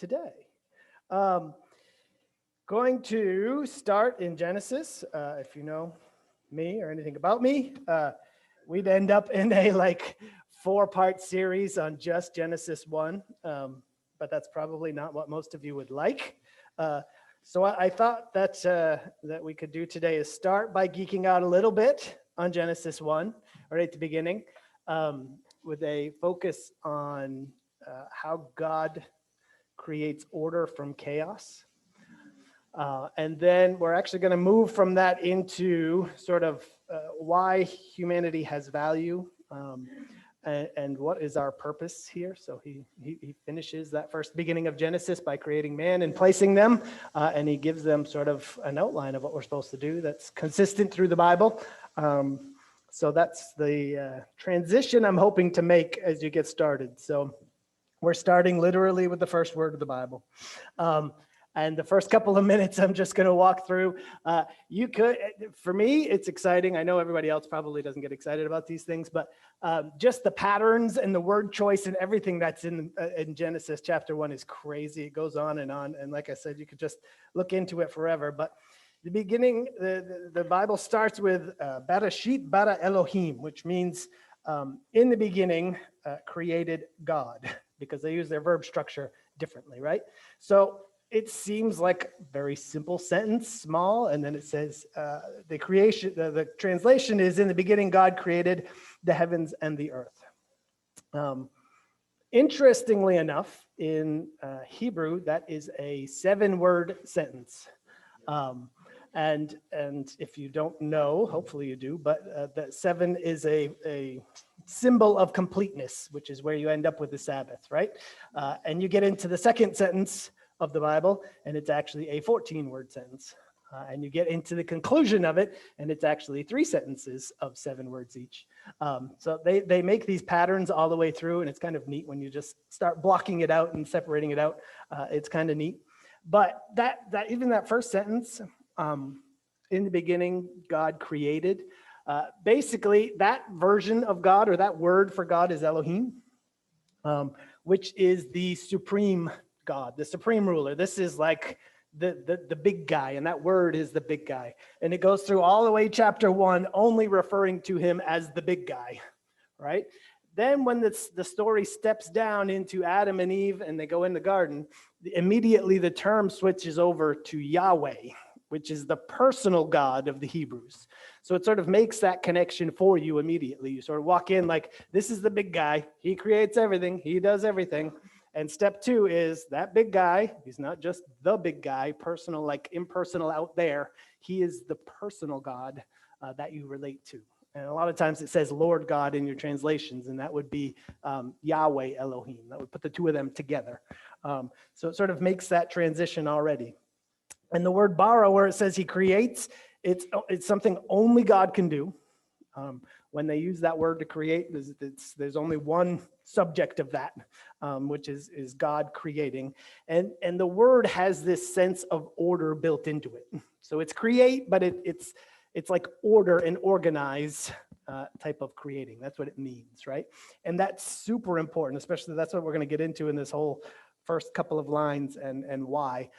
today. Um, Going to start in Genesis. If you know me or anything about me, we'd end up in a four-part series on just Genesis 1, but that's probably not what most of you would like. So I thought that we could do today is start by geeking out a little bit on Genesis 1, right at the beginning, with a focus on how God creates order from chaos. And then we're actually going to move from that into sort of why humanity has value and what is our purpose here. So he finishes that first beginning of Genesis by creating man and placing them, and he gives them sort of an outline of what we're supposed to do that's consistent through the Bible. So that's the transition I'm hoping to make as you get started. So we're starting literally with the first word of the Bible. And the first couple of minutes, I'm just going to walk through. For me, it's exciting. I know everybody else probably doesn't get excited about these things, but just the patterns and the word choice and everything that's in Genesis chapter 1 is crazy. It goes on. And like I said, you could just look into it forever. But the beginning, the Bible starts with Bereshit bara Elohim, which means in the beginning created God, because they use their verb structure differently, right? So it seems like a very simple sentence, small, and then it says the translation is, in the beginning God created the heavens and the earth. Interestingly enough, in Hebrew, that is a 7-word sentence. And if you don't know, hopefully you do, but that 7 is a symbol of completeness, which is where you end up with the Sabbath, right? And you get into the second sentence of the Bible, and it's actually a 14-word sentence. And you get into the conclusion of it, and it's actually 3 sentences of 7 words each. So they make these patterns all the way through, and it's kind of neat when you just start blocking it out and separating it out. It's kind of neat. But that even that first sentence, in the beginning, God created. Basically, that version of God, or that word for God, is Elohim, which is the supreme God, the supreme ruler. This is like the big guy, and that word is the big guy. And it goes through all the way chapter 1, only referring to him as the big guy, right? Then when the story steps down into Adam and Eve and they go in the garden, immediately the term switches over to Yahweh, which is the personal God of the Hebrews. So it sort of makes that connection for you immediately. You sort of walk in like, this is the big guy. He creates everything. He does everything. And step 2 is that big guy. He's not just the big guy, personal, like impersonal out there. He is the personal God that you relate to. And a lot of times it says Lord God in your translations, and that would be Yahweh Elohim. That would put the two of them together. So it sort of makes that transition already. And the word bara, where it says he creates, it's something only God can do. When they use that word to create, there's only one subject of that, which is God creating. And the word has this sense of order built into it. So it's create, but it's like order and organize type of creating. That's what it means, right? And that's super important, especially that's what we're going to get into in this whole first couple of lines and why.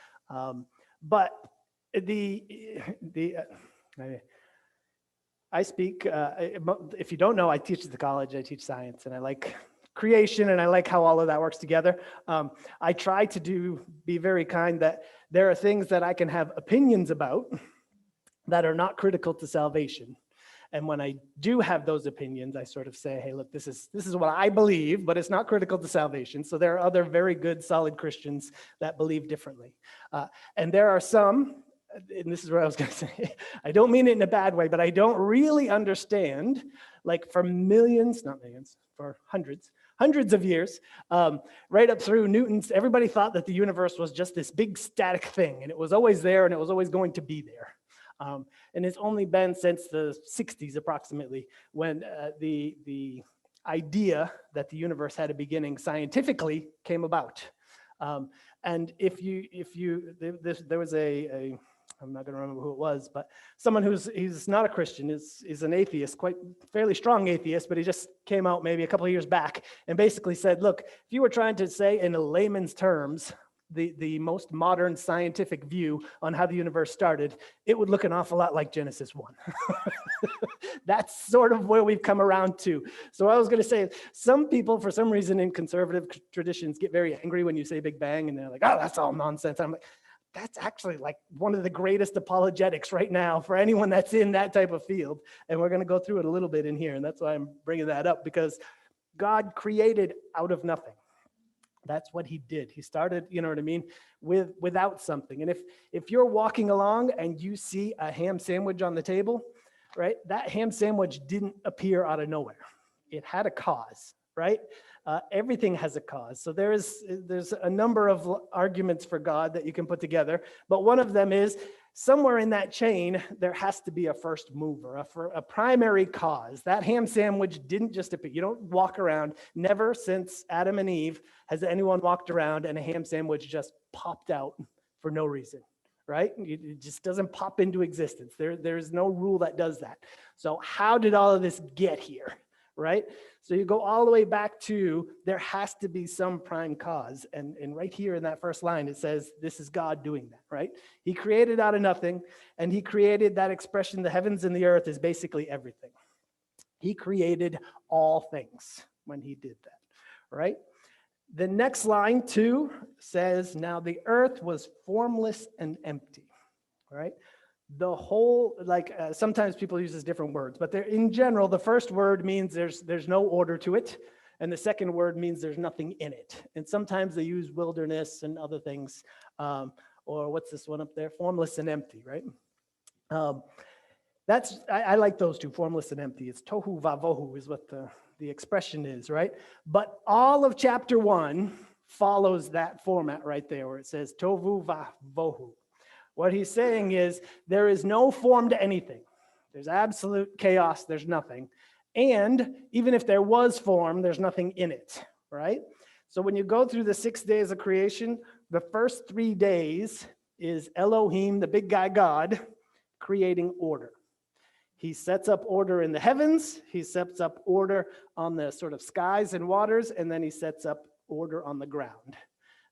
But I speak, if you don't know, I teach at the college, I teach science, and I like creation, and I like how all of that works together. I try to be very kind that there are things that I can have opinions about that are not critical to salvation. And when I do have those opinions, I sort of say, hey, look, this is what I believe, but it's not critical to salvation. So there are other very good, solid Christians that believe differently. And there are some, and this is what I was going to say, I don't mean it in a bad way, but I don't really understand, like for millions, not millions, for hundreds of years, right up through Newton's, everybody thought that the universe was just this big static thing, and it was always there, and it was always going to be there. And it's only been since the 60s approximately when the idea that the universe had a beginning scientifically came about. And there was a I'm not going to remember who it was, but someone he's not a Christian, is an atheist, fairly strong atheist, but he just came out maybe a couple of years back and basically said, look, if you were trying to say in layman's terms the most modern scientific view on how the universe started, it would look an awful lot like Genesis 1. That's sort of where we've come around to. So I was going to say, some people, for some reason in conservative traditions, get very angry when you say Big Bang, and they're like, oh, that's all nonsense. I'm like, that's actually like one of the greatest apologetics right now for anyone that's in that type of field. And we're going to go through it a little bit in here. And that's why I'm bringing that up, because God created out of nothing. That's what he did. He started, you know what I mean, without something. And if you're walking along and you see a ham sandwich on the table, right, that ham sandwich didn't appear out of nowhere. It had a cause, right? Everything has a cause. So there's a number of arguments for God that you can put together, but one of them is somewhere in that chain, there has to be a first mover, a primary cause. That ham sandwich didn't just appear. You don't walk around, never since Adam and Eve has anyone walked around and a ham sandwich just popped out for no reason, right? It just doesn't pop into existence. There's no rule that does that. So how did all of this get here, right? So you go all the way back to, there has to be some prime cause. And right here in that first line, it says, this is God doing that, right? He created out of nothing, and he created that expression, the heavens and the earth is basically everything. He created all things when he did that, right? The next line, 2, says, now the earth was formless and empty, right? The whole, like sometimes people use this different words, but in general, the first word means there's no order to it. And the second word means there's nothing in it. And sometimes they use wilderness and other things. Or what's this one up there? Formless and empty, right? I like those two, formless and empty. It's tohu vavohu is what the expression is, right? But all of chapter 1 follows that format right there where it says tohu vavohu. What he's saying is there is no form to anything. There's absolute chaos. There's nothing. And even if there was form, there's nothing in it, right? So when you go through the 6 days of creation, the first 3 days is Elohim, the big guy God, creating order. He sets up order in the heavens. He sets up order on the sort of skies and waters, and then he sets up order on the ground.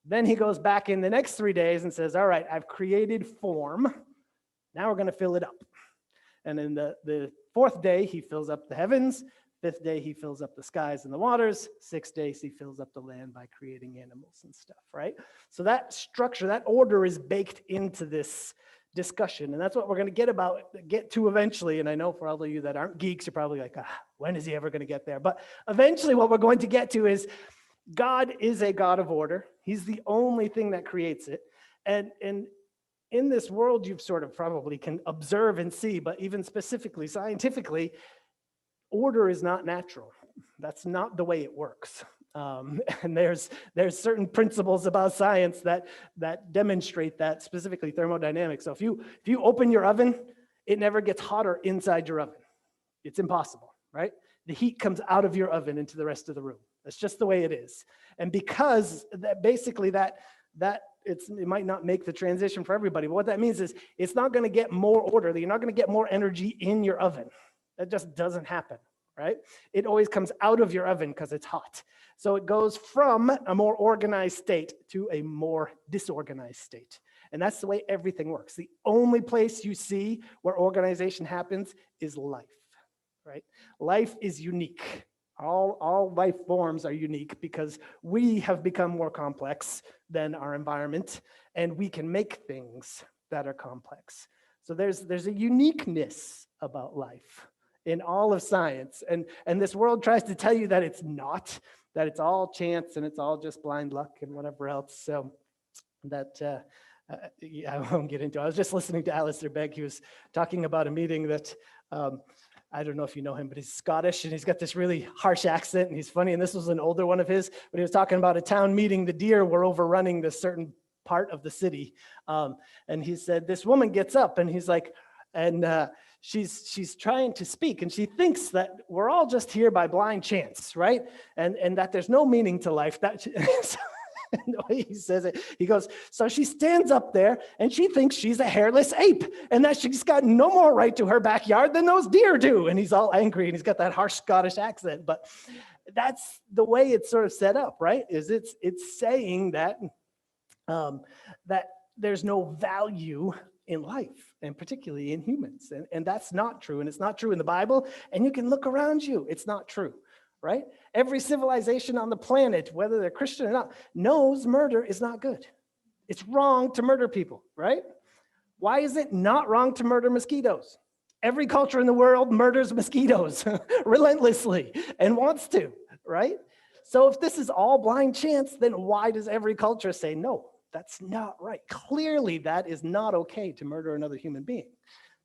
Then he goes back in the next 3 days and says, all right, I've created form. Now we're going to fill it up. And in the 4th day, he fills up the heavens. 5th day, he fills up the skies and the waters. 6 days, he fills up the land by creating animals and stuff, right? So that structure, that order is baked into this discussion. And that's what we're going to get to eventually. And I know for all of you that aren't geeks, you're probably like, when is he ever going to get there? But eventually what we're going to get to is God is a God of order. He's the only thing that creates it. And in this world, you've sort of probably can observe and see, but even specifically, scientifically, order is not natural. That's not the way it works. And there's certain principles about science that demonstrate that, specifically thermodynamics. So if you open your oven, it never gets hotter inside your oven. It's impossible, right? The heat comes out of your oven into the rest of the room. That's just the way it is. And because that basically that it might not make the transition for everybody, but what that means is it's not going to get more order. You're not going to get more energy in your oven. That just doesn't happen, right? It always comes out of your oven because it's hot. So it goes from a more organized state to a more disorganized state. And that's the way everything works. The only place you see where organization happens is life, right? Life is unique. All life forms are unique because we have become more complex than our environment, and we can make things that are complex. So there's a uniqueness about life in all of science, and this world tries to tell you that it's not, that it's all chance and it's all just blind luck and whatever else. So that I won't get into. I was just listening to Alistair Begg. He was talking about a meeting that. I don't know if you know him, but he's Scottish and he's got this really harsh accent and he's funny. And this was an older one of his, but he was talking about a town meeting. The deer were overrunning this certain part of the city. And he said, this woman gets up and he's like, and she's trying to speak and she thinks that we're all just here by blind chance, right? And that there's no meaning to life. The way he says it, he goes, so she stands up there and she thinks she's a hairless ape and that she's got no more right to her backyard than those deer do. And he's all angry and he's got that harsh Scottish accent, but that's the way it's sort of set up, right? Is it's saying that that there's no value in life, and particularly in humans. And that's not true. And it's not true in the Bible. And you can look around you. It's not true, right? Every civilization on the planet, whether they're Christian or not, knows murder is not good. It's wrong to murder people, right? Why is it not wrong to murder mosquitoes? Every culture in the world murders mosquitoes relentlessly and wants to, right? So if this is all blind chance, then why does every culture say, no, that's not right? Clearly, that is not okay to murder another human being.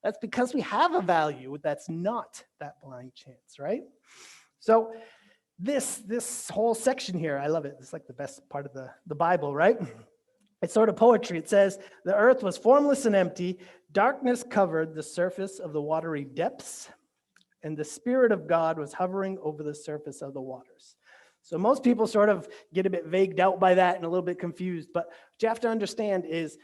That's because we have a value that's not that blind chance, right? So this whole section here, I love it. It's like the best part of the Bible, right? It's sort of poetry. It says, the earth was formless and empty. Darkness covered the surface of the watery depths, and the Spirit of God was hovering over the surface of the waters. So most people sort of get a bit vagued out by that and a little bit confused. But what you have to understand is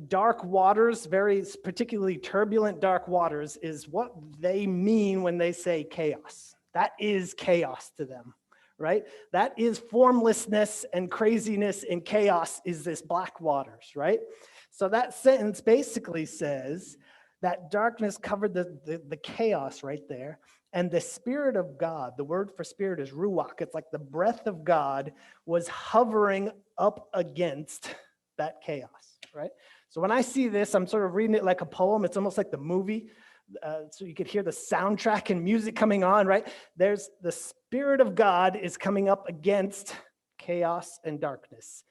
dark waters, very particularly turbulent dark waters, is what they mean when they say chaos. That is chaos to them, right? That is formlessness and craziness, and chaos is this black waters, right? So that sentence basically says that darkness covered the chaos right there. And the Spirit of God, the word for spirit is ruach. It's like the breath of God was hovering up against that chaos, right? So when I see this, I'm sort of reading it like a poem. It's almost like the movie. So you could hear the soundtrack and music coming on, right? There's the Spirit of God is coming up against chaos and darkness.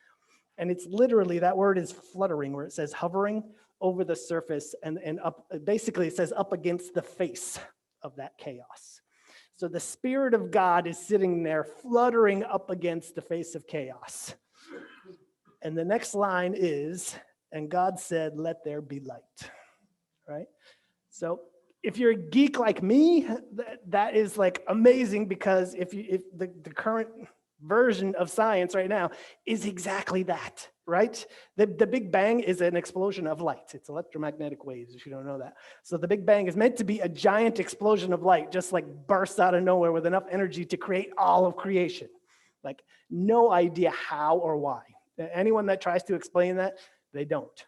And it's literally, that word is fluttering, where it says hovering over the surface and up, basically it says up against the face of that chaos. So the Spirit of God is sitting there fluttering up against the face of chaos. And the next line is, and God said, let there be light, right? So if you're a geek like me, that is like amazing, because if the current version of science right now is exactly that, right? The Big Bang is an explosion of light. It's electromagnetic waves, if you don't know that. So the Big Bang is meant to be a giant explosion of light, just like bursts out of nowhere with enough energy to create all of creation. Like, no idea how or why. Anyone that tries to explain that, they don't.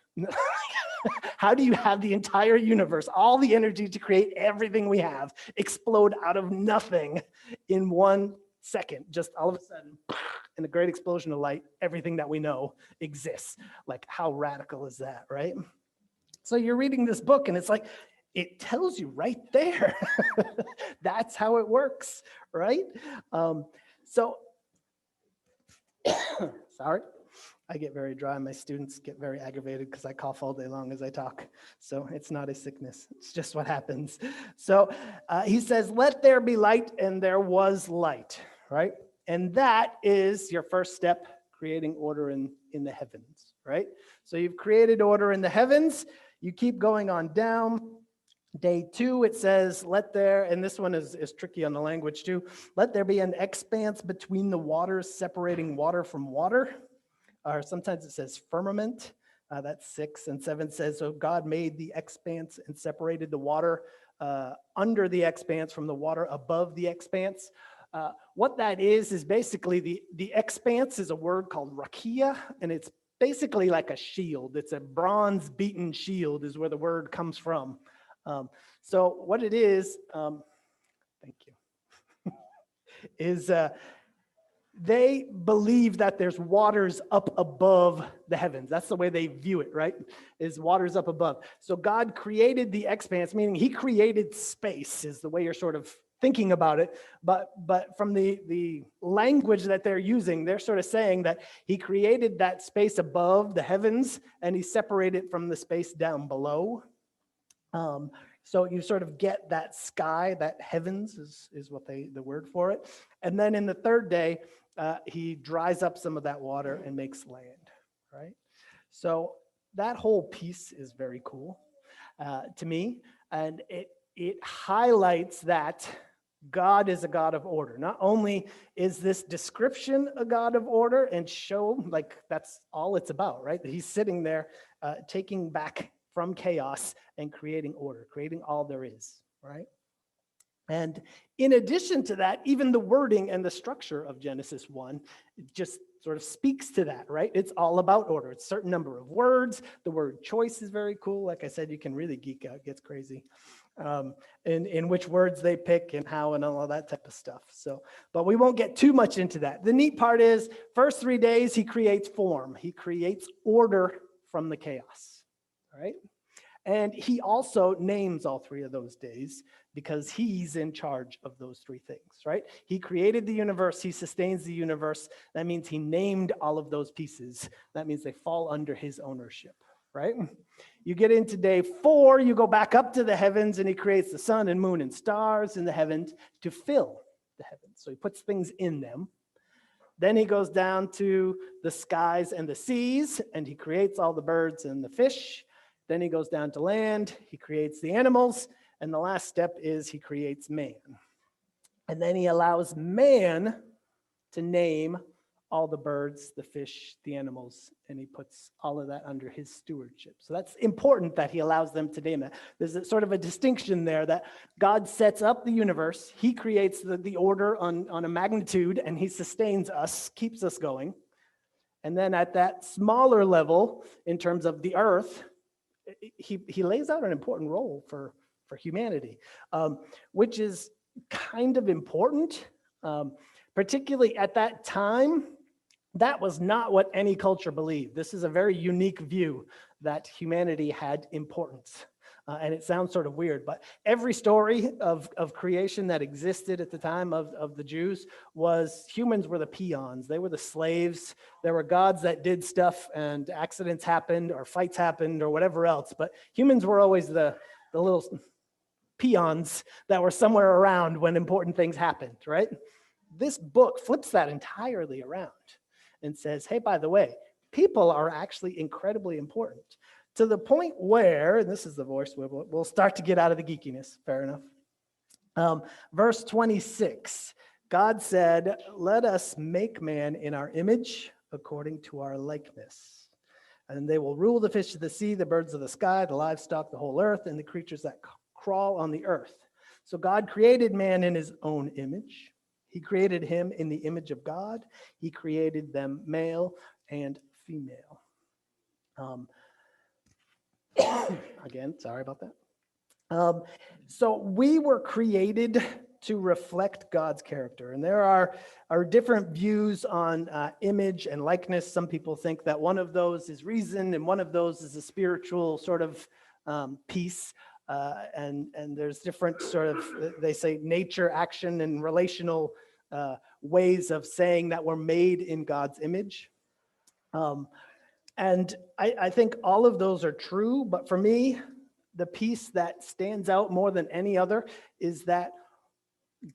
How do you have the entire universe, all the energy to create everything we have, explode out of nothing in 1 second? Just all of a sudden, in a great explosion of light, everything that we know exists. Like, how radical is that, right? So you're reading this book and it's like, it tells you right there. That's how it works, right? Sorry. I get very dry. My students get very aggravated because I cough all day long as I talk. So it's not a sickness. It's just what happens. So he says, let there be light, and there was light, right? And that is your first step, creating order in the heavens, right? So you've created order in the heavens. You keep going on down. Day 2, it says, let there, and this one is tricky on the language too, let there be an expanse between the waters, separating water from water. Or sometimes it says firmament. That's 6. And 7 says, so God made the expanse and separated the water under the expanse from the water above the expanse. What that is basically the expanse is a word called rakia, and it's basically like a shield. It's a bronze beaten shield is where the word comes from. So what it is, thank you, is they believe that there's waters up above the heavens. That's the way they view it, right? Is waters up above. So God created the expanse, meaning he created space, is the way you're sort of thinking about it. But from the language that they're using, they're sort of saying that he created that space above the heavens and he separated it from the space down below. So you sort of get that sky, that heavens is what the word for it. And then in the third day, he dries up some of that water and makes land, right? So that whole piece is very cool to me. And it highlights that God is a God of order. Not only is this description a God of order and show, like that's all it's about, right? That he's sitting there taking back from chaos and creating order, creating all there is, right? And in addition to that, even the wording and the structure of Genesis 1 just sort of speaks to that, right? It's all about order. It's a certain number of words. The word choice is very cool. Like I said, you can really geek out, it gets crazy. In which words they pick and how and all of that type of stuff. So, but we won't get too much into that. The neat part is, first 3 days, he creates form. He creates order from the chaos, all right? And he also names all 3 of those days because he's in charge of those 3 things, right? He created the universe. He sustains the universe. That means he named all of those pieces. That means they fall under his ownership, right? You get into day 4, you go back up to the heavens, and he creates the sun and moon and stars in the heavens to fill the heavens. So he puts things in them. Then he goes down to the skies and the seas, and he creates all the birds and the fish. Then he goes down to land, he creates the animals, and the last step is he creates man. And then he allows man to name all the birds, the fish, the animals, and he puts all of that under his stewardship. So that's important that he allows them to name that. There's a sort of a distinction there that God sets up the universe, he creates the order on a magnitude, and he sustains us, keeps us going. And then at that smaller level, in terms of the earth, he lays out an important role for humanity, which is kind of important, particularly at that time. That was not what any culture believed. This is a very unique view that humanity had importance. And it sounds sort of weird, but every story of creation that existed at the time of the Jews was humans were the peons. They were the slaves. There were gods that did stuff and accidents happened or fights happened or whatever else. But humans were always the little peons that were somewhere around when important things happened, right? This book flips that entirely around and says, hey, by the way, people are actually incredibly important. To the point where, and this is the voice, we'll start to get out of the geekiness, fair enough. Verse 26, God said, let us make man in our image according to our likeness. And they will rule the fish of the sea, the birds of the sky, the livestock, the whole earth, and the creatures that crawl on the earth. So God created man in his own image. He created him in the image of God. He created them male and female. Again, sorry about that. So we were created to reflect God's character. And there are different views on image and likeness. Some people think that one of those is reason and one of those is a spiritual sort of piece. And there's different sort of, they say, nature, action, and relational ways of saying that we're made in God's image. And I think all of those are true, but for me, the piece that stands out more than any other is that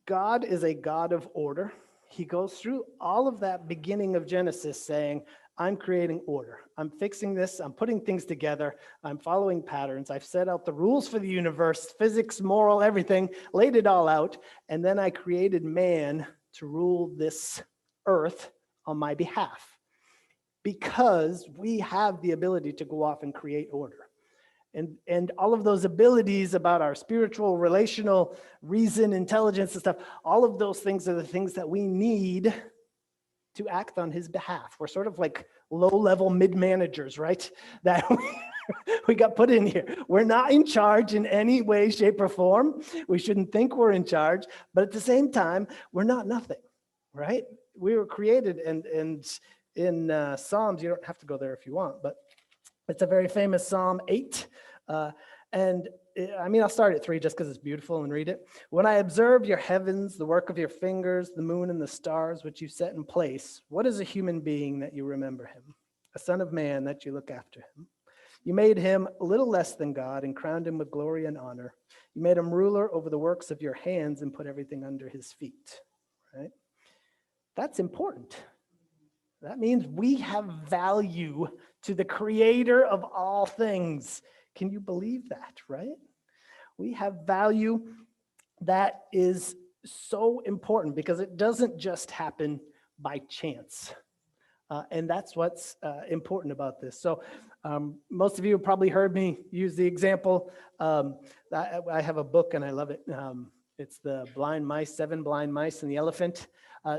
God is a God of order. He goes through all of that beginning of Genesis saying, I'm creating order. I'm fixing this. I'm putting things together. I'm following patterns. I've set out the rules for the universe, physics, moral, everything, laid it all out. And then I created man to rule this earth on my behalf, because we have the ability to go off and create order. And all of those abilities about our spiritual, relational, reason, intelligence and stuff, all of those things are the things that we need to act on his behalf. We're sort of like low-level mid-managers, right? That we got put in here. We're not in charge in any way, shape, or form. We shouldn't think we're in charge, but at the same time, we're not nothing, right? We were created, and in Psalms, you don't have to go there if you want, but it's a very famous Psalm 8. I'll start at 3 just because it's beautiful and read it. When I observe your heavens, the work of your fingers, the moon and the stars, which you set in place, what is a human being that you remember him? A son of man that you look after him? You made him a little less than God and crowned him with glory and honor. You made him ruler over the works of your hands and put everything under his feet, right? That's important. That means we have value to the creator of all things. Can you believe that, right? We have value that is so important because it doesn't just happen by chance. And that's what's important about this. So most of you have probably heard me use the example. I have a book and I love it. It's the blind mice, 7 blind mice and the elephant.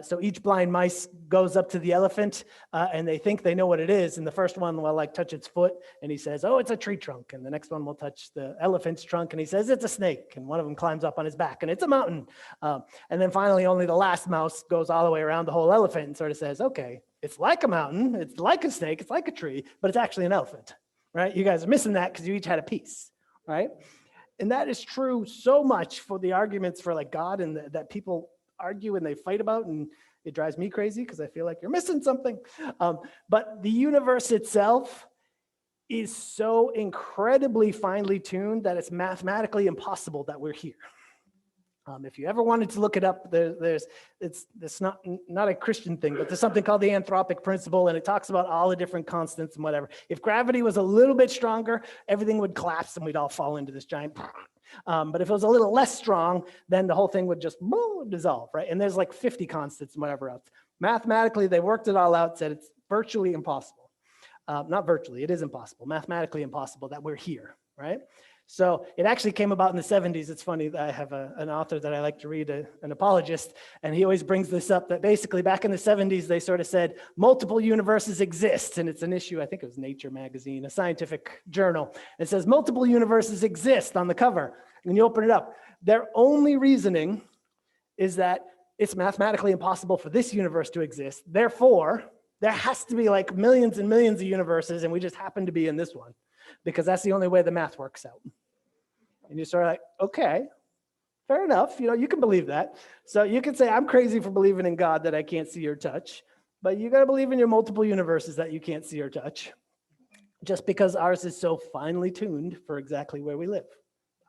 So each blind mice goes up to the elephant and they think they know what it is. And the first one will like touch its foot and he says, oh, it's a tree trunk. And the next one will touch the elephant's trunk and he says, it's a snake. And one of them climbs up on his back and it's a mountain. And then finally, only the last mouse goes all the way around the whole elephant and sort of says, okay, it's like a mountain, it's like a snake, it's like a tree, but it's actually an elephant, right? You guys are missing that because you each had a piece, right? And that is true so much for the arguments for like God and that people argue and they fight about, and it drives me crazy because I feel like you're missing something. But the universe itself is so incredibly finely tuned that it's mathematically impossible that we're here. If you ever wanted to look it up, it's not a Christian thing, but there's something called the anthropic principle, and it talks about all the different constants and whatever. If gravity was a little bit stronger, everything would collapse and we'd all fall into this giant. But if it was a little less strong, then the whole thing would just dissolve, right? And there's like 50 constants and whatever else. Mathematically, they worked it all out, said it's virtually impossible. Not virtually, it is impossible, mathematically impossible that we're here, right? So it actually came about in the 70s. It's funny that I have an author that I like to read, an apologist, and he always brings this up, that basically back in the 70s, they sort of said multiple universes exist. And it's an issue, I think it was Nature magazine, a scientific journal. It says multiple universes exist on the cover. And you open it up. Their only reasoning is that it's mathematically impossible for this universe to exist. Therefore, there has to be like millions and millions of universes, and we just happen to be in this one, because that's the only way the math works out. And you're sort of like, okay, fair enough. You know, you can believe that. So you can say, I'm crazy for believing in God that I can't see or touch, but you got to believe in your multiple universes that you can't see or touch, just because ours is so finely tuned for exactly where we live.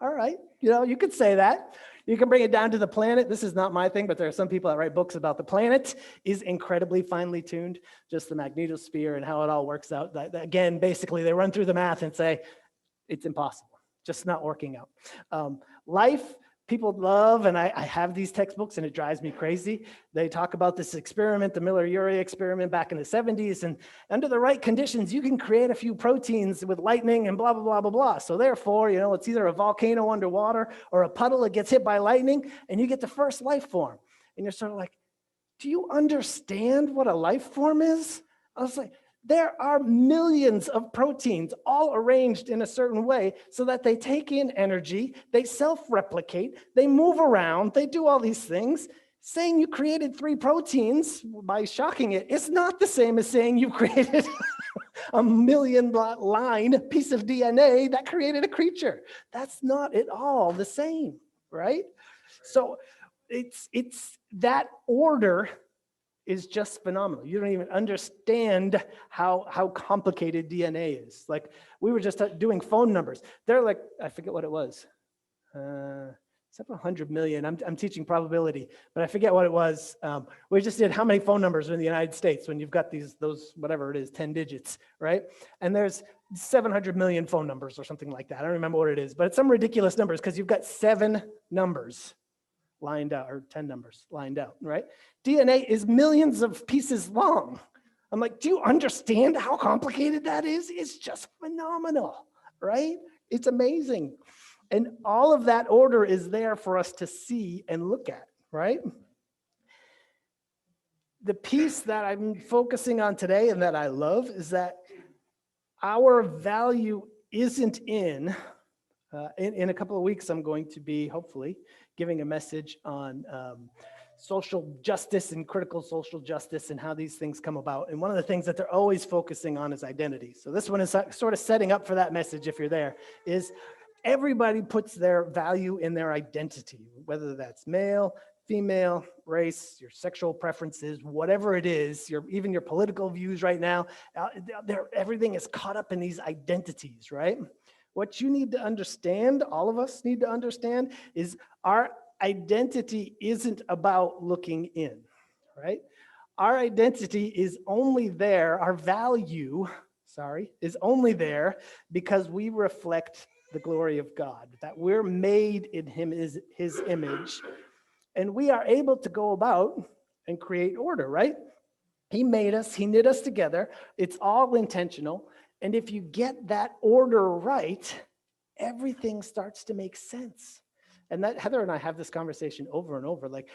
All right, you know, you could say that. You can bring it down to the planet. This is not my thing, but there are some people that write books about the planet is incredibly finely tuned, just the magnetosphere and how it all works out. Again, basically, they run through the math and say, it's impossible, just not working out. Life, people love, and I have these textbooks and it drives me crazy. They talk about this experiment, the Miller-Urey experiment back in the 70s, and under the right conditions, you can create a few proteins with lightning and blah, blah, blah, blah, blah. So therefore, you know, it's either a volcano underwater or a puddle that gets hit by lightning and you get the first life form. And you're sort of like, do you understand what a life form is? I was like, there are millions of proteins all arranged in a certain way so that they take in energy, they self-replicate, they move around, they do all these things. Saying you created 3 proteins by shocking it is not the same as saying you created a million line piece of DNA that created a creature. That's not at all the same, right? So it's that order is just phenomenal. You don't even understand how complicated DNA is. Like we were just doing phone numbers. They're like, I forget what it was. Several 100 million. I'm teaching probability, but I forget what it was. We just did how many phone numbers are in the United States when you've got those, whatever it is, 10 digits, right? And there's 700 million phone numbers or something like that. I don't remember what it is, but it's some ridiculous numbers because you've got 7 numbers lined out, or 10 numbers lined out, right? DNA is millions of pieces long. I'm like, do you understand how complicated that is? It's just phenomenal, right? It's amazing. And all of that order is there for us to see and look at, right? The piece that I'm focusing on today and that I love is that our value isn't in a couple of weeks, I'm going to be, hopefully, giving a message on social justice and critical social justice and how these things come about. And one of the things that they're always focusing on is identity. So this one is sort of setting up for that message, if you're there, is everybody puts their value in their identity, whether that's male, female, race, your sexual preferences, whatever it is, even your political views right now, everything is caught up in these identities, right? What you need to understand, all of us need to understand, is our identity isn't about looking in, right? Our identity is only there, our value, is only there because we reflect the glory of God, that we're made in his image, and we are able to go about and create order, right? He made us, he knit us together. It's all intentional. And if you get that order right, everything starts to make sense. And that Heather and I have this conversation over and over. Like,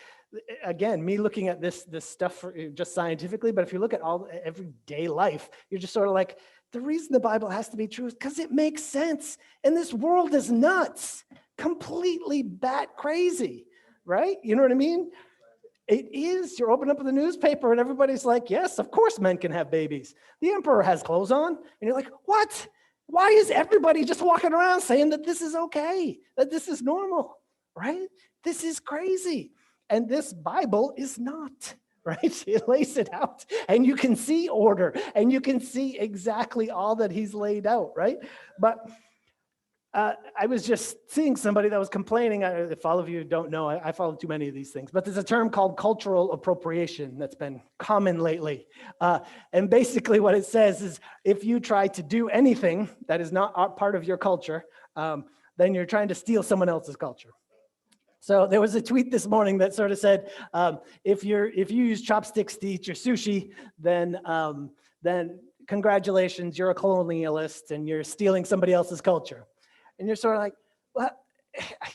again, me looking at this stuff just scientifically, but if you look at all everyday life, you're just sort of like, the reason the Bible has to be true is because it makes sense. And this world is nuts, completely bat crazy, right? You know what I mean? It is. You're opening up the newspaper and everybody's like, yes, of course men can have babies. The emperor has clothes on. And you're like, what? Why is everybody just walking around saying that this is okay, that this is normal, right? This is crazy. And this Bible is not, right? It lays it out and you can see order and you can see exactly all that he's laid out, right? But I was just seeing somebody that was complaining. If all of you don't know, I follow too many of these things, but there's a term called cultural appropriation that's been common lately. And basically what it says is if you try to do anything that is not part of your culture, then you're trying to steal someone else's culture. So there was a tweet this morning that sort of said, if you use chopsticks to eat your sushi, then congratulations, you're a colonialist and you're stealing somebody else's culture. And you're sort of like, well,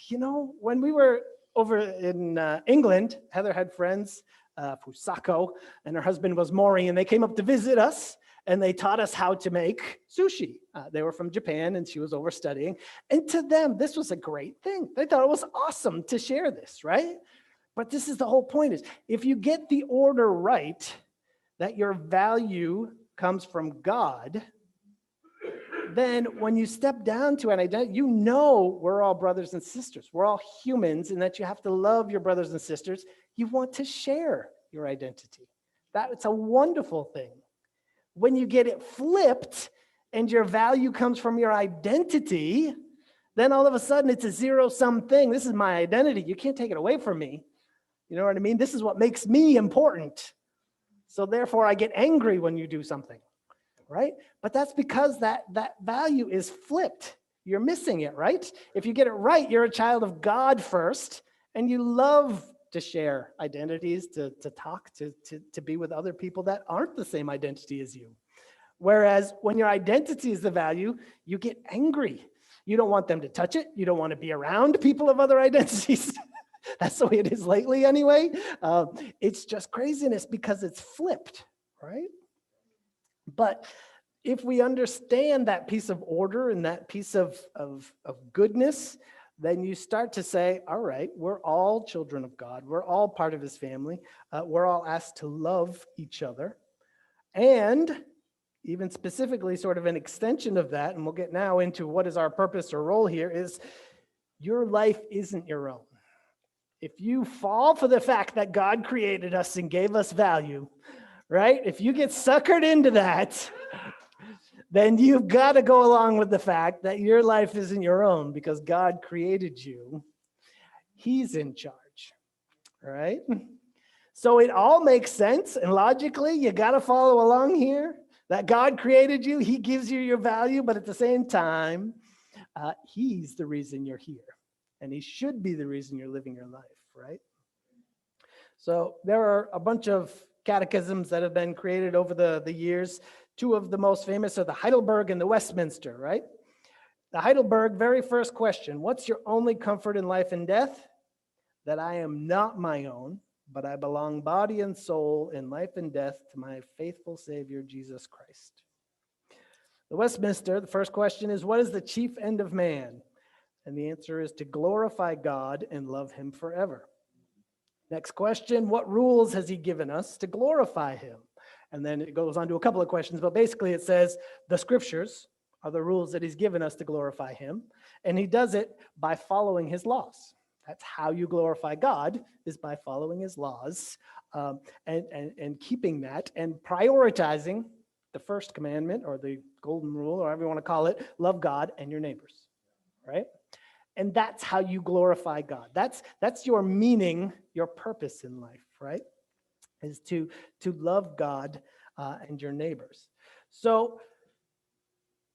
you know, when we were over in England, Heather had friends, Fusako, and her husband was Mori, and they came up to visit us, and they taught us how to make sushi. They were from Japan, and she was over studying. And to them, this was a great thing. They thought it was awesome to share this, right? But this is the whole point is, if you get the order right, that your value comes from God, then when you step down to an identity, you know we're all brothers and sisters. We're all humans, and that you have to love your brothers and sisters. You want to share your identity. That's a wonderful thing. When you get it flipped and your value comes from your identity, then all of a sudden it's a zero-sum thing. This is my identity. You can't take it away from me. You know what I mean? This is what makes me important. So therefore, I get angry when you do something. Right? But that's because that value is flipped. You're missing it, right? If you get it right, you're a child of God first, and you love to share identities, to talk, to be with other people that aren't the same identity as you. Whereas when your identity is the value, you get angry. You don't want them to touch it. You don't want to be around people of other identities. That's the way it is lately anyway. It's just craziness because it's flipped, right? But if we understand that piece of order and that piece of goodness, then you start to say, all right, we're all children of God. We're all part of his family. We're all asked to love each other. And even specifically sort of an extension of that, and we'll get now into what is our purpose or role here, is your life isn't your own. If you fall for the fact that God created us and gave us value, right? If you get suckered into that, then you've got to go along with the fact that your life isn't your own because God created you. He's in charge, right? So it all makes sense. And logically, you got to follow along here that God created you. He gives you your value, but at the same time, he's the reason you're here. And he should be the reason you're living your life, right? So there are a bunch of catechisms that have been created over the years. Two of the most famous are the Heidelberg and the Westminster, right? The Heidelberg, very first question, what's your only comfort in life and death? That I am not my own, but I belong body and soul in life and death to my faithful Savior, Jesus Christ. The Westminster, the first question is, what is the chief end of man? And the answer is to glorify God and love him forever. Next question, what rules has he given us to glorify him? And then it goes on to a couple of questions, but basically it says the scriptures are the rules that he's given us to glorify him. And he does it by following his laws. That's how you glorify God, is by following his laws and keeping that and prioritizing the first commandment or the golden rule, or whatever you want to call it, love God and your neighbors, right? And that's how you glorify God. That's your meaning, your purpose in life, right? Is to love God and your neighbors. So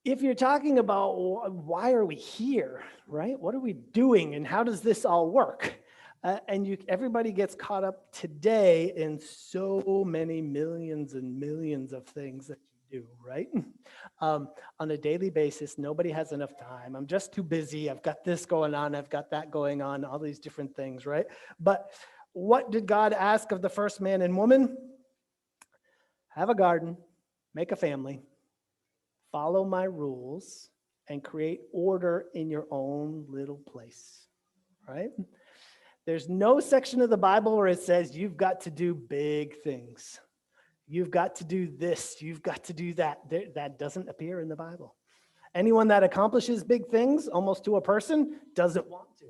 if you're talking about why are we here, right? What are we doing and how does this all work? And everybody gets caught up today in so many millions and millions of things that you do, right? On a daily basis, nobody has enough time. I'm just too busy. I've got this going on. I've got that going on, all these different things, right? But what did God ask of the first man and woman? Have a garden, make a family, follow my rules, and create order in your own little place, right? There's no section of the Bible where it says you've got to do big things. You've got to do this. You've got to do that. That doesn't appear in the Bible. Anyone that accomplishes big things, almost to a person, doesn't want to.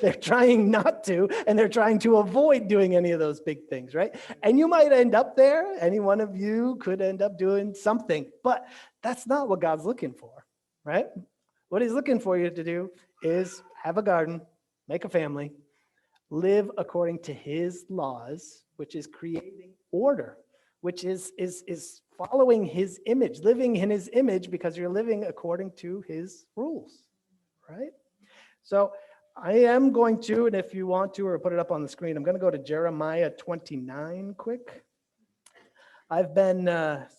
They're trying not to, and they're trying to avoid doing any of those big things, right? And you might end up there. Any one of you could end up doing something, but that's not what God's looking for, right? What he's looking for you to do is have a garden, make a family, live according to his laws, which is creating order, which is following his image, living in his image because you're living according to his rules, right? So I am going to, and if you want to, or put it up on the screen, I'm going to go to Jeremiah 29 quick. I've been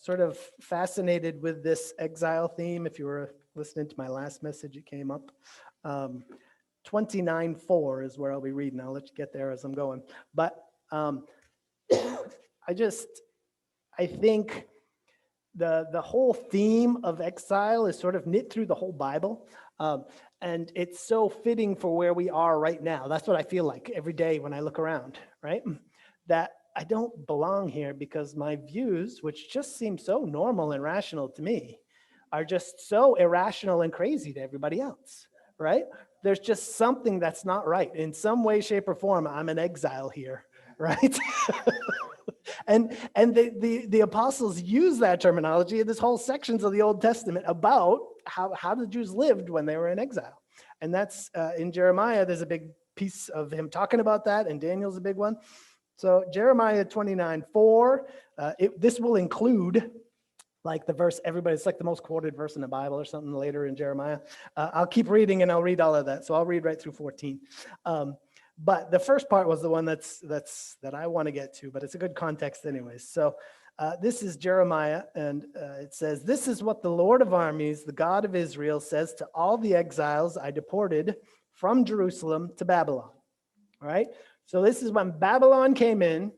sort of fascinated with this exile theme. If you were listening to my last message, it came up. 29:4 is where I'll be reading. I'll let you get there as I'm going. But I think the whole theme of exile is sort of knit through the whole Bible. And it's so fitting for where we are right now. That's what I feel like every day when I look around, right? That I don't belong here because my views, which just seem so normal and rational to me, are just so irrational and crazy to everybody else, right? There's just something that's not right. In some way, shape, or form, I'm an exile here, right? And the apostles use that terminology in this whole sections of the Old Testament about how the Jews lived when they were in exile. And that's in Jeremiah, there's a big piece of him talking about that, and Daniel's a big one. So Jeremiah 29:4, this will include like the verse, it's like the most quoted verse in the Bible or something later in Jeremiah. I'll keep reading and I'll read all of that. So I'll read right through 14. But the first part was the one that I want to get to, but it's a good context anyways. So this is Jeremiah, and it says, "This is what the Lord of armies, the God of Israel, says to all the exiles I deported from Jerusalem to Babylon." All right. So this is when Babylon came in,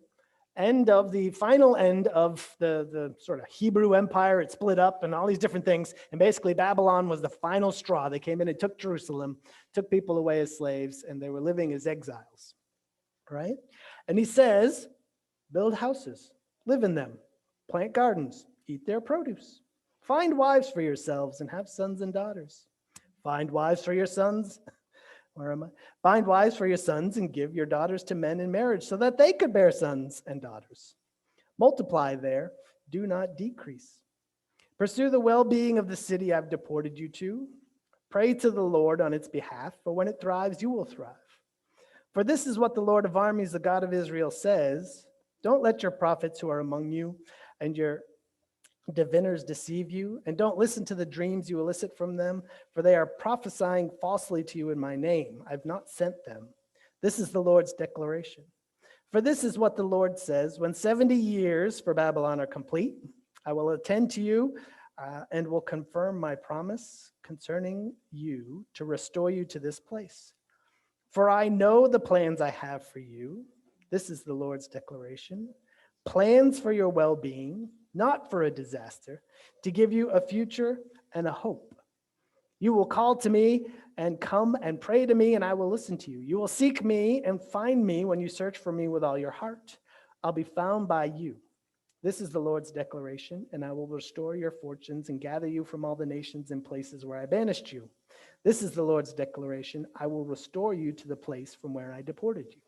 final end of the sort of Hebrew empire. It split up and all these different things. And basically Babylon was the final straw. They came in and took Jerusalem, took people away as slaves, and they were living as exiles, right? And he says, build houses, live in them, plant gardens, eat their produce. Find wives for yourselves and have sons and daughters. Find wives for your sons. Where am I? Find wives for your sons and give your daughters to men in marriage so that they could bear sons and daughters. Multiply there, do not decrease. Pursue the well-being of the city I've deported you to. Pray to the Lord on its behalf, for when it thrives, you will thrive. For this is what the Lord of armies, the God of Israel, says: don't let your prophets who are among you and your diviners deceive you, and don't listen to the dreams you elicit from them, for they are prophesying falsely to you in my name. I've not sent them. This is the Lord's declaration. For this is what the Lord says: when 70 years for Babylon are complete, I will attend to you and will confirm my promise concerning you to restore you to this place. For I know the plans I have for you. This is the Lord's declaration. Plans for your well-being, not for a disaster, to give you a future and a hope. You will call to me and come and pray to me, and I will listen to you. You will seek me and find me when you search for me with all your heart. I'll be found by you. This is the Lord's declaration, and I will restore your fortunes and gather you from all the nations and places where I banished you. This is the Lord's declaration. I will restore you to the place from where I deported you.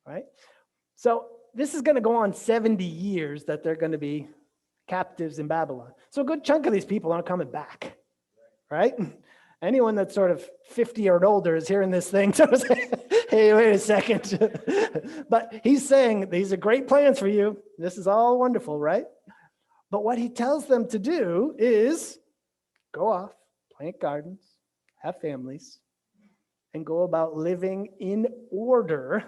All right? So this is going to go on 70 years that they're going to be captives in Babylon. So a good chunk of these people aren't coming back, right? Anyone that's sort of 50 or older is hearing this thing. So say, hey, wait a second. But he's saying these are great plans for you. This is all wonderful, right? But what he tells them to do is go off, plant gardens, have families, and go about living in order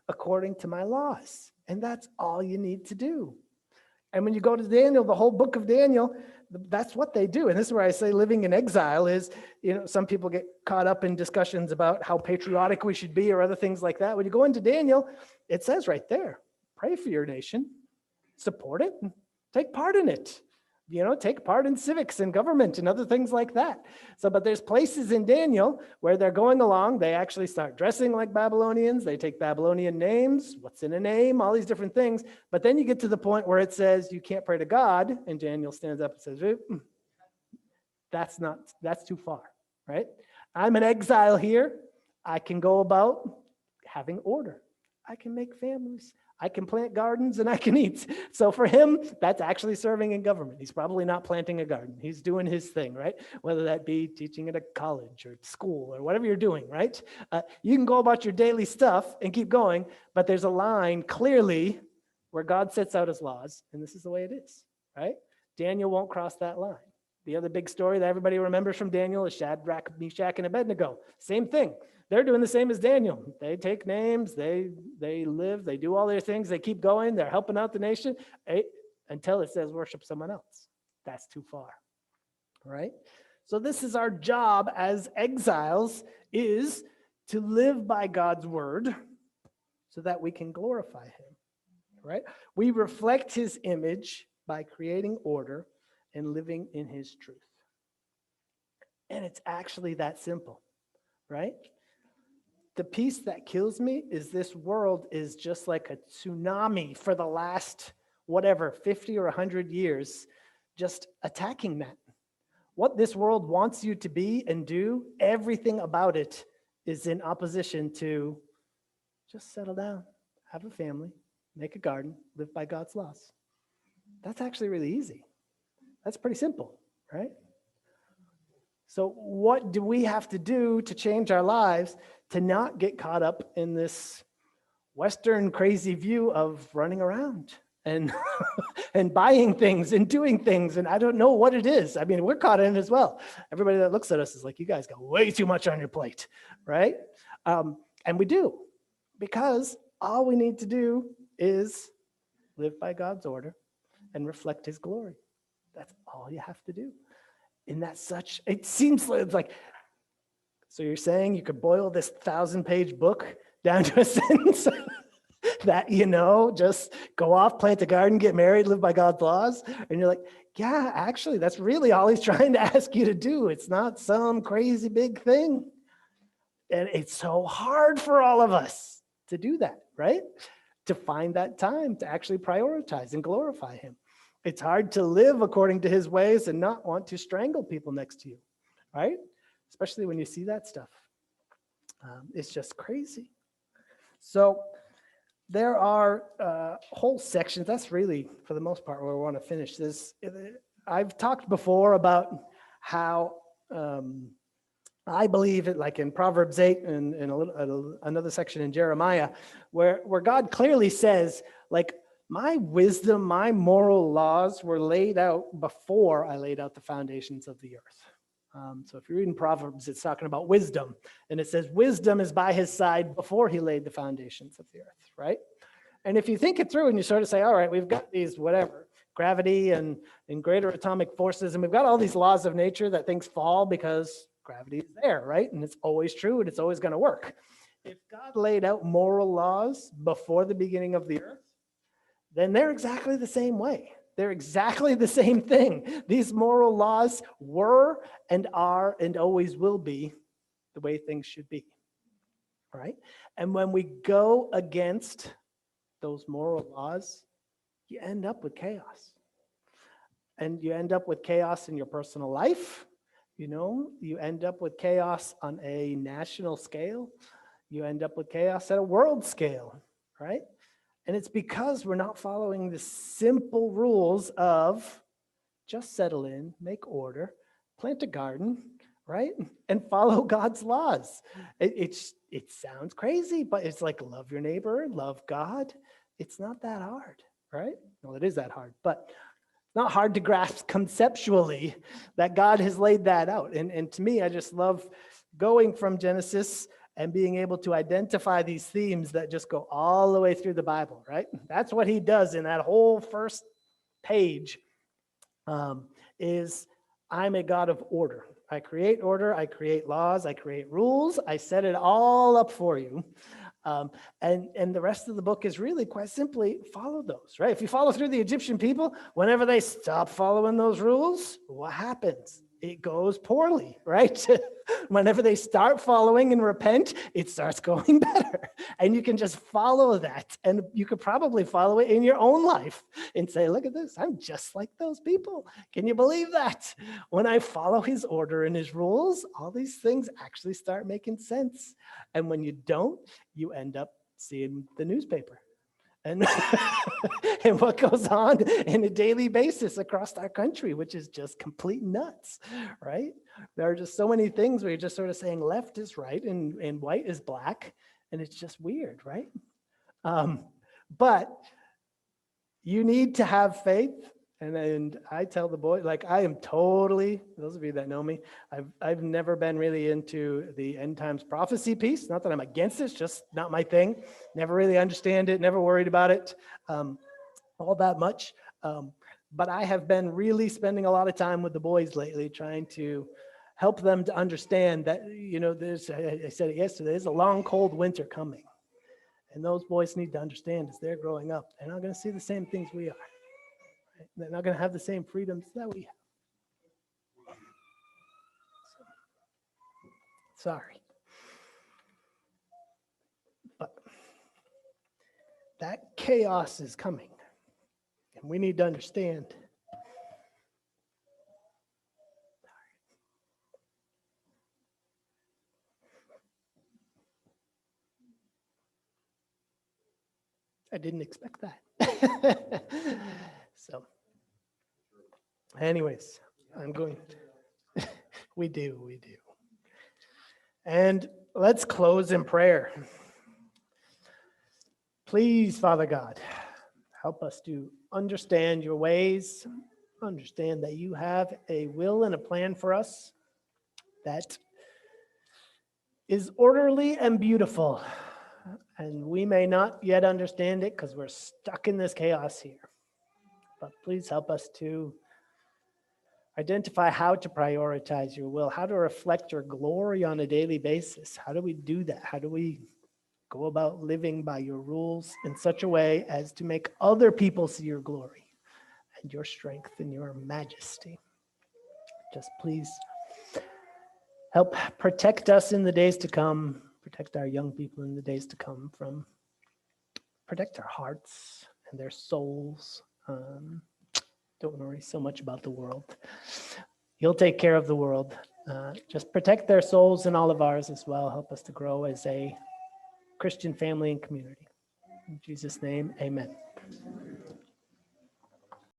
according to my laws. And that's all you need to do. And when you go to Daniel, the whole book of Daniel, that's what they do. And this is where I say living in exile is, some people get caught up in discussions about how patriotic we should be or other things like that. When you go into Daniel, it says right there, pray for your nation, support it, take part in it. Take part in civics and government and other things like that. So, but there's places in Daniel where they're going along, they actually start dressing like Babylonians, they take Babylonian names, what's in a name, all these different things. But then you get to the point where it says you can't pray to God, and Daniel stands up and says, that's too far, right? I'm in exile here. I can go about having order. I can make families. I can plant gardens and I can eat. So for him, that's actually serving in government. He's probably not planting a garden. He's doing his thing, right? Whether that be teaching at a college or school or whatever you're doing, right? You can go about your daily stuff and keep going, but there's a line clearly where God sets out his laws, and this is the way it is, right? Daniel won't cross that line. The other big story that everybody remembers from Daniel is Shadrach, Meshach, and Abednego. Same thing. They're doing the same as Daniel. They take names, they live, they do all their things, they keep going, they're helping out the nation until it says worship someone else. That's too far, right? So this is our job as exiles, is to live by God's word so that we can glorify him, right? We reflect his image by creating order and living in his truth. And it's actually that simple, right? The piece that kills me is this world is just like a tsunami for the last, 50 or 100 years, just attacking that. What this world wants you to be and do, everything about it is in opposition to just settle down, have a family, make a garden, live by God's laws. That's actually really easy. That's pretty simple, right? So what do we have to do to change our lives to not get caught up in this Western crazy view of running around and and buying things and doing things? And I don't know what it is. I mean, we're caught in it as well. Everybody that looks at us is like, you guys got way too much on your plate, right? And we do, because all we need to do is live by God's order and reflect his glory. That's all you have to do. And that's it seems like, so you're saying you could boil this 1,000-page book down to a sentence that, just go off, plant a garden, get married, live by God's laws? And you're like, yeah, actually, that's really all he's trying to ask you to do. It's not some crazy big thing. And it's so hard for all of us to do that, right? To find that time to actually prioritize and glorify him. It's hard to live according to his ways and not want to strangle people next to you, right? Especially when you see that stuff. It's just crazy. So there are whole sections. That's really, for the most part, where I want to finish this. I've talked before about how I believe it, like in Proverbs 8 and another section in Jeremiah, where God clearly says, like, my wisdom, my moral laws were laid out before I laid out the foundations of the earth. So if you're reading Proverbs, it's talking about wisdom. And it says wisdom is by his side before he laid the foundations of the earth, right? And if you think it through and you sort of say, all right, we've got these gravity and greater atomic forces, and we've got all these laws of nature that things fall because gravity is there, right? And it's always true and it's always going to work. If God laid out moral laws before the beginning of the earth, then they're exactly the same way. They're exactly the same thing. These moral laws were and are and always will be the way things should be, all right? And when we go against those moral laws, you end up with chaos. And you end up with chaos in your personal life. You end up with chaos on a national scale. You end up with chaos at a world scale, right? And it's because we're not following the simple rules of just settle in, make order, plant a garden, right? And follow God's laws. It sounds crazy, but it's like love your neighbor, love God. It's not that hard, right? Well, it is that hard, but it's not hard to grasp conceptually that God has laid that out. And to me, I just love going from Genesis and being able to identify these themes that just go all the way through the Bible, right? That's what he does in that whole first page is I'm a God of order. I create order, I create laws, I create rules, I set it all up for you. And the rest of the book is really quite simply follow those, right? If you follow through the Egyptian people, whenever they stop following those rules, what happens? It goes poorly, right? Whenever they start following and repent, it starts going better. And you can just follow that. And you could probably follow it in your own life and say, look at this, I'm just like those people. Can you believe that? When I follow his order and his rules, all these things actually start making sense. And when you don't, you end up seeing the newspaper and, and what goes on in a daily basis across our country, which is just complete nuts, right? There are just so many things where you're just sort of saying left is right and white is black, and it's just weird, right? But you need to have faith. And I tell the boys, like, I am totally, those of you that know me, I've never been really into the end times prophecy piece. Not that I'm against it, it's just not my thing. Never really understand it, never worried about it all that much. But I have been really spending a lot of time with the boys lately, trying to help them to understand that, you know, I said it yesterday, there's a long, cold winter coming. And those boys need to understand as they're growing up, they're not going to see the same things we are. They're not going to have the same freedoms that we have. So, sorry. But that chaos is coming. And we need to understand. I didn't expect that. So, anyways, I'm going to, we do. And let's close in prayer. Please, Father God, help us to understand your ways, understand that you have a will and a plan for us that is orderly and beautiful. And we may not yet understand it because we're stuck in this chaos here. But please help us to identify how to prioritize your will, how to reflect your glory on a daily basis. How do we do that? How do we go about living by your rules in such a way as to make other people see your glory and your strength and your majesty? Just please help protect us in the days to come, protect our young people in the days to come protect our hearts and their souls. Don't worry so much about the world. You'll take care of the world. Just protect their souls and all of ours as well. Help us to grow as a Christian family and community. In Jesus' name, amen.